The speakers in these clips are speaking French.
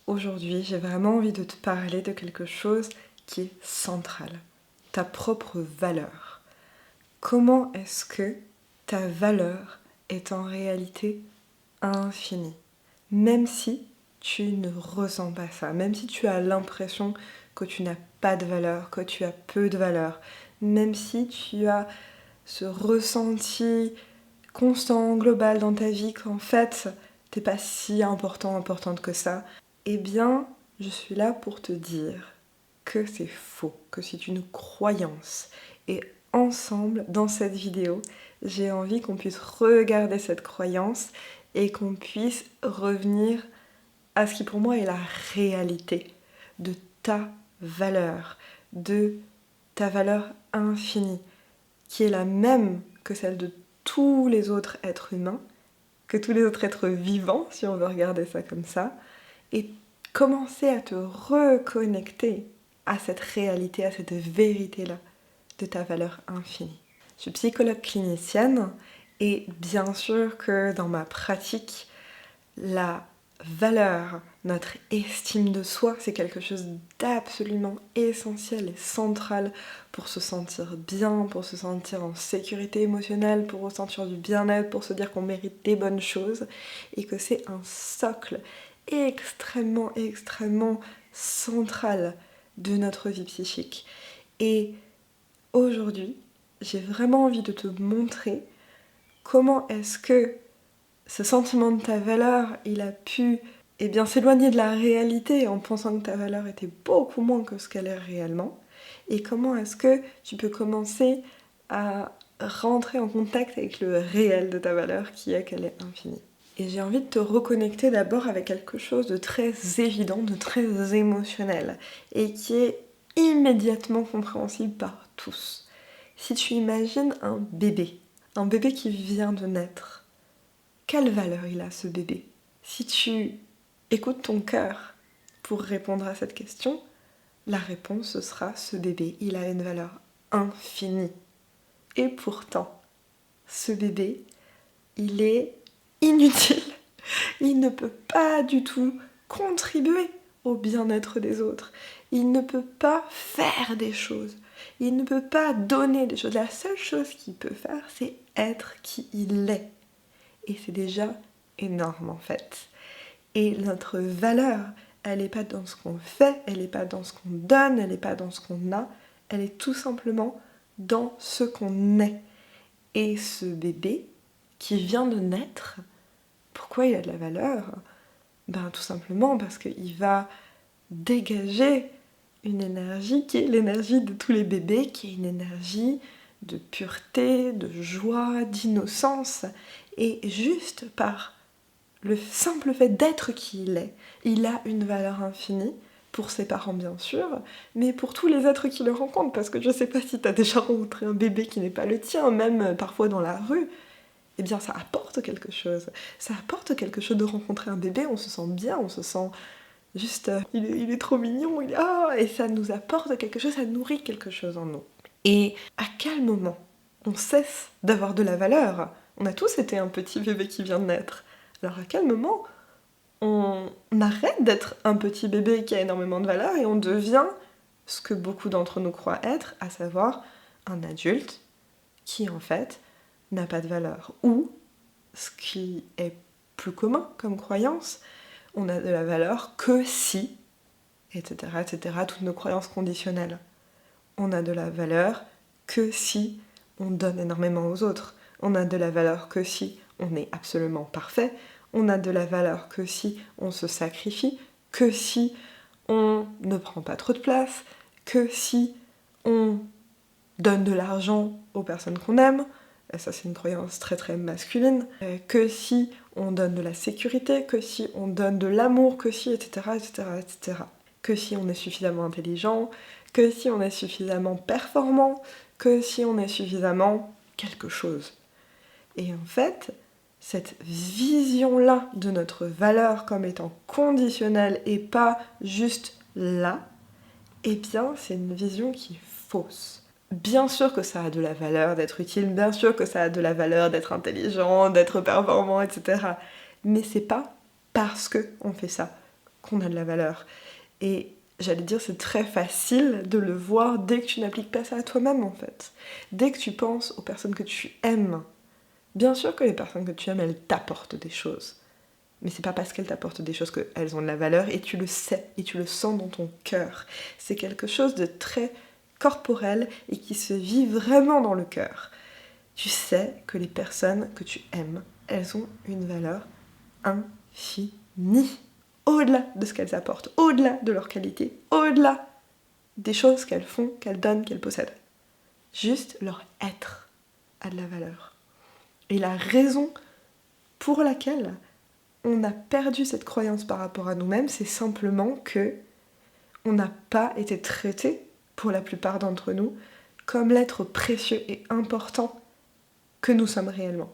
Aujourd'hui, j'ai vraiment envie de te parler de quelque chose qui est central, ta propre valeur. Comment est-ce que ta valeur est en réalité infinie? Même si tu ne ressens pas ça, même si tu as l'impression que tu n'as pas de valeur, que tu as peu de valeur, même si tu as ce ressenti constant, global dans ta vie qu'en fait, t'es pas si importante que ça, eh bien, je suis là pour te dire que c'est faux, que c'est une croyance. Et ensemble, dans cette vidéo, j'ai envie qu'on puisse regarder cette croyance et qu'on puisse revenir à ce qui pour moi est la réalité de ta valeur, de ta valeur infinie, qui est la même que celle de tous les autres êtres humains, que tous les autres êtres vivants, si on veut regarder ça comme ça, et commencer à te reconnecter à cette réalité, à cette vérité-là de ta valeur infinie. Je suis psychologue clinicienne et bien sûr que dans ma pratique, la valeur, notre estime de soi, c'est quelque chose d'absolument essentiel et central pour se sentir bien, pour se sentir en sécurité émotionnelle, pour ressentir du bien-être, pour se dire qu'on mérite des bonnes choses et que c'est un socle extrêmement central de notre vie psychique. Et aujourd'hui, j'ai vraiment envie de te montrer comment est-ce que ce sentiment de ta valeur, il a pu s'éloigner de la réalité en pensant que ta valeur était beaucoup moins que ce qu'elle est réellement. Et comment est-ce que tu peux commencer à rentrer en contact avec le réel de ta valeur qui est qu'elle est infinie. Et j'ai envie de te reconnecter d'abord avec quelque chose de très évident, de très émotionnel et qui est immédiatement compréhensible par tous. Si tu imagines un bébé qui vient de naître, quelle valeur il a ce bébé? Si tu écoutes ton cœur pour répondre à cette question, la réponse ce sera ce bébé, il a une valeur infinie. Et pourtant, ce bébé, il est inutile. Il ne peut pas du tout contribuer au bien-être des autres. Il ne peut pas faire des choses. Il ne peut pas donner des choses. La seule chose qu'il peut faire, c'est être qui il est. Et c'est déjà énorme en fait. Et notre valeur, elle n'est pas dans ce qu'on fait, elle n'est pas dans ce qu'on donne, elle n'est pas dans ce qu'on a, elle est tout simplement dans ce qu'on est. Et ce bébé qui vient de naître, pourquoi il a de la valeur? Tout simplement parce qu'il va dégager une énergie qui est l'énergie de tous les bébés, qui est une énergie de pureté, de joie, d'innocence. Et juste par le simple fait d'être qui il a une valeur infinie, pour ses parents bien sûr, mais pour tous les êtres qui le rencontrent, parce que je sais pas si tu as déjà rencontré un bébé qui n'est pas le tien, même parfois dans la rue, eh bien ça apporte quelque chose. Ça apporte quelque chose de rencontrer un bébé, on se sent bien, on se sent juste... il est trop mignon, et ça nous apporte quelque chose, ça nourrit quelque chose en nous. Et à quel moment on cesse d'avoir de la valeur? On a tous été un petit bébé qui vient de naître. Alors à quel moment on arrête d'être un petit bébé qui a énormément de valeur et on devient ce que beaucoup d'entre nous croient être, à savoir un adulte qui en fait n'a pas de valeur. Ou, ce qui est plus commun comme croyance, on a de la valeur que si, etc., toutes nos croyances conditionnelles. On a de la valeur que si on donne énormément aux autres. On a de la valeur que si on est absolument parfait. On a de la valeur que si on se sacrifie, que si on ne prend pas trop de place, que si on donne de l'argent aux personnes qu'on aime, et ça c'est une croyance très masculine, que si on donne de la sécurité, que si on donne de l'amour, que si, etc. Que si on est suffisamment intelligent, que si on est suffisamment performant, que si on est suffisamment quelque chose. Et en fait, cette vision-là de notre valeur comme étant conditionnelle et pas juste là, eh bien, c'est une vision qui est fausse. Bien sûr que ça a de la valeur d'être utile, bien sûr que ça a de la valeur d'être intelligent, d'être performant, etc. Mais c'est pas parce qu'on fait ça qu'on a de la valeur. Et j'allais dire, c'est très facile de le voir dès que tu n'appliques pas ça à toi-même en fait. Dès que tu penses aux personnes que tu aimes, bien sûr que les personnes que tu aimes, elles t'apportent des choses. Mais c'est pas parce qu'elles t'apportent des choses qu'elles ont de la valeur, et tu le sais, et tu le sens dans ton cœur. C'est quelque chose de très corporel et qui se vit vraiment dans le cœur. Tu sais que les personnes que tu aimes, elles ont une valeur infinie. Au-delà de ce qu'elles apportent, au-delà de leur qualité, au-delà des choses qu'elles font, qu'elles donnent, qu'elles possèdent. Juste leur être a de la valeur. Et la raison pour laquelle on a perdu cette croyance par rapport à nous-mêmes, c'est simplement que on n'a pas été traité, pour la plupart d'entre nous, comme l'être précieux et important que nous sommes réellement.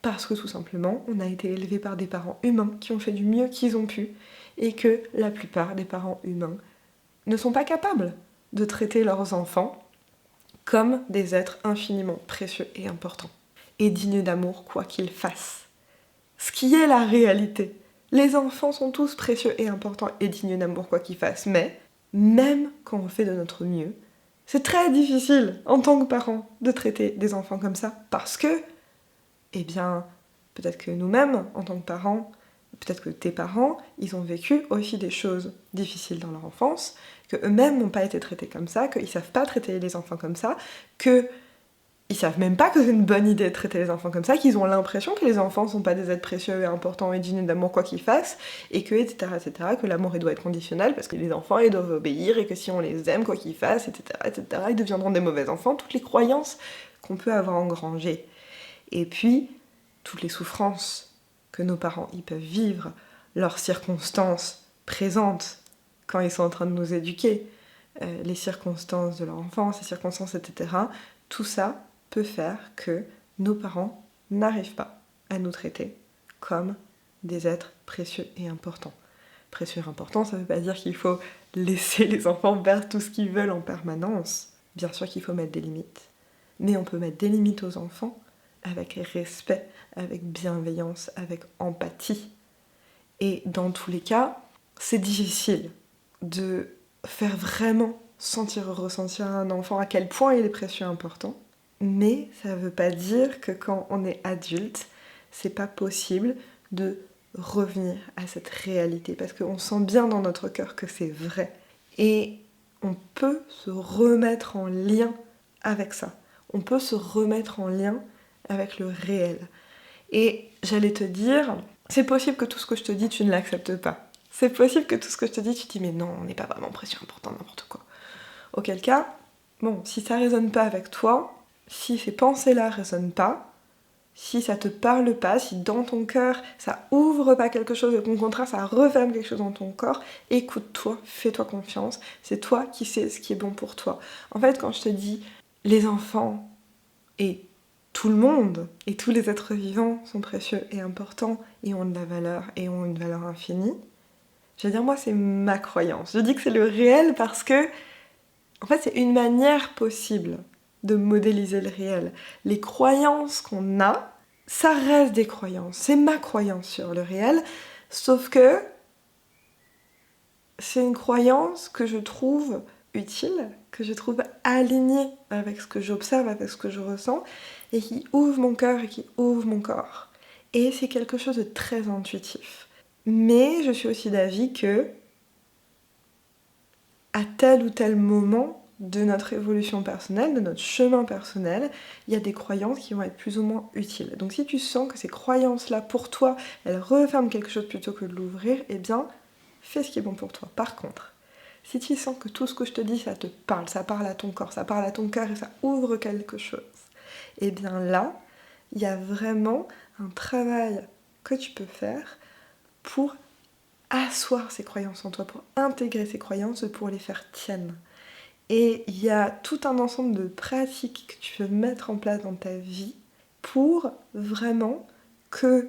Parce que tout simplement, on a été élevé par des parents humains qui ont fait du mieux qu'ils ont pu, et que la plupart des parents humains ne sont pas capables de traiter leurs enfants comme des êtres infiniment précieux et importants, et dignes d'amour quoi qu'ils fassent. Ce qui est la réalité. Les enfants sont tous précieux et importants et dignes d'amour quoi qu'ils fassent, mais même quand on fait de notre mieux, c'est très difficile en tant que parent de traiter des enfants comme ça, parce que, eh bien, peut-être que nous-mêmes, en tant que parents, peut-être que tes parents, ils ont vécu aussi des choses difficiles dans leur enfance, que eux-mêmes n'ont pas été traités comme ça, qu'ils savent pas traiter les enfants comme ça, que ils savent même pas que c'est une bonne idée de traiter les enfants comme ça, qu'ils ont l'impression que les enfants sont pas des êtres précieux et importants et dignes d'amour quoi qu'ils fassent, et que, etc., que l'amour il doit être conditionnel parce que les enfants ils doivent obéir et que si on les aime quoi qu'ils fassent, etc., ils deviendront des mauvais enfants, toutes les croyances qu'on peut avoir engrangées. Et puis, toutes les souffrances que nos parents ils peuvent vivre, leurs circonstances présentes quand ils sont en train de nous éduquer, les circonstances de leur enfance, les circonstances, etc., tout ça peut faire que nos parents n'arrivent pas à nous traiter comme des êtres précieux et importants. Précieux et importants, ça ne veut pas dire qu'il faut laisser les enfants faire tout ce qu'ils veulent en permanence. Bien sûr qu'il faut mettre des limites. Mais on peut mettre des limites aux enfants avec respect, avec bienveillance, avec empathie. Et dans tous les cas, c'est difficile de faire vraiment ressentir à un enfant à quel point il est précieux et important. Mais ça ne veut pas dire que quand on est adulte, c'est pas possible de revenir à cette réalité, parce qu'on sent bien dans notre cœur que c'est vrai. Et on peut se remettre en lien avec ça. On peut se remettre en lien avec le réel. Et j'allais te dire, c'est possible que tout ce que je te dis, tu ne l'acceptes pas. C'est possible que tout ce que je te dis, tu te dis, mais non, on n'est pas vraiment précieux, important, n'importe quoi. Auquel cas, bon, si ça résonne pas avec toi, si ces pensées-là résonnent pas, si ça te parle pas, si dans ton cœur ça ouvre pas quelque chose et qu'au contraire ça referme quelque chose dans ton corps, écoute-toi, fais-toi confiance, c'est toi qui sais ce qui est bon pour toi. En fait, quand je te dis les enfants et tout le monde et tous les êtres vivants sont précieux et importants et ont de la valeur et ont une valeur infinie, je veux dire, moi c'est ma croyance. Je dis que c'est le réel parce que en fait, c'est une manière possible de modéliser le réel. Les croyances qu'on a, ça reste des croyances. C'est ma croyance sur le réel, sauf que c'est une croyance que je trouve utile, que je trouve alignée avec ce que j'observe, avec ce que je ressens, et qui ouvre mon cœur et qui ouvre mon corps. Et c'est quelque chose de très intuitif. Mais je suis aussi d'avis que à tel ou tel moment de notre évolution personnelle, de notre chemin personnel, il y a des croyances qui vont être plus ou moins utiles. Donc si tu sens que ces croyances-là, pour toi, elles referment quelque chose plutôt que de l'ouvrir, eh bien, fais ce qui est bon pour toi. Par contre, si tu sens que tout ce que je te dis, ça te parle, ça parle à ton corps, ça parle à ton cœur et ça ouvre quelque chose, eh bien là, il y a vraiment un travail que tu peux faire pour asseoir ces croyances en toi, pour intégrer ces croyances, pour les faire tiennes. Et il y a tout un ensemble de pratiques que tu peux mettre en place dans ta vie pour vraiment que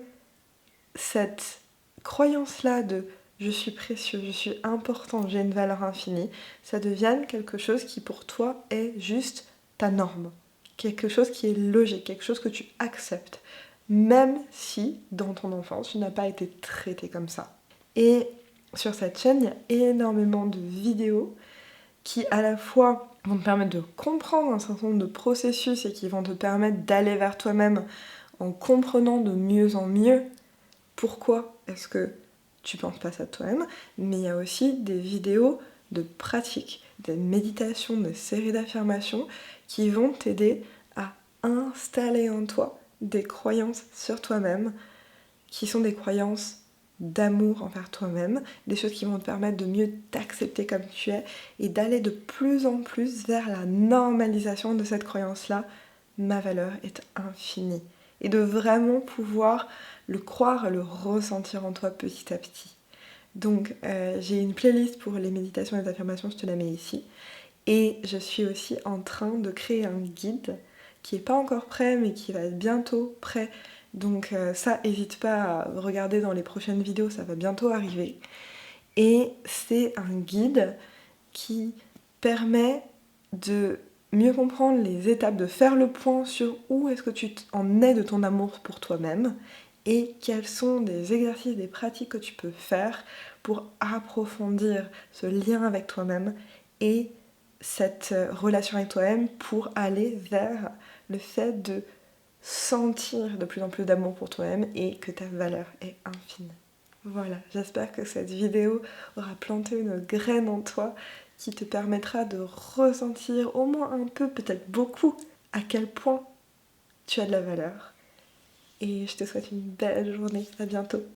cette croyance-là de je suis précieux, je suis important, j'ai une valeur infinie, ça devienne quelque chose qui pour toi est juste ta norme, quelque chose qui est logique, quelque chose que tu acceptes, même si dans ton enfance tu n'as pas été traité comme ça. Et sur cette chaîne, il y a énormément de vidéos qui à la fois vont te permettre de comprendre un certain nombre de processus et qui vont te permettre d'aller vers toi-même en comprenant de mieux en mieux pourquoi est-ce que tu penses pas ça de toi-même, mais il y a aussi des vidéos de pratique, des méditations, des séries d'affirmations qui vont t'aider à installer en toi des croyances sur toi-même qui sont des croyances d'amour envers toi-même, des choses qui vont te permettre de mieux t'accepter comme tu es et d'aller de plus en plus vers la normalisation de cette croyance-là. Ma valeur est infinie. Et de vraiment pouvoir le croire et le ressentir en toi petit à petit. Donc j'ai une playlist pour les méditations et les affirmations, je te la mets ici. Et je suis aussi en train de créer un guide qui n'est pas encore prêt mais qui va être bientôt prêt. Donc ça, n'hésite pas à regarder dans les prochaines vidéos, ça va bientôt arriver. Et c'est un guide qui permet de mieux comprendre les étapes, de faire le point sur où est-ce que tu en es de ton amour pour toi-même et quels sont des exercices, des pratiques que tu peux faire pour approfondir ce lien avec toi-même et cette relation avec toi-même pour aller vers le fait de sentir de plus en plus d'amour pour toi-même et que ta valeur est infinie. Voilà, j'espère que cette vidéo aura planté une graine en toi qui te permettra de ressentir au moins un peu, peut-être beaucoup, à quel point tu as de la valeur. Et je te souhaite une belle journée, à bientôt.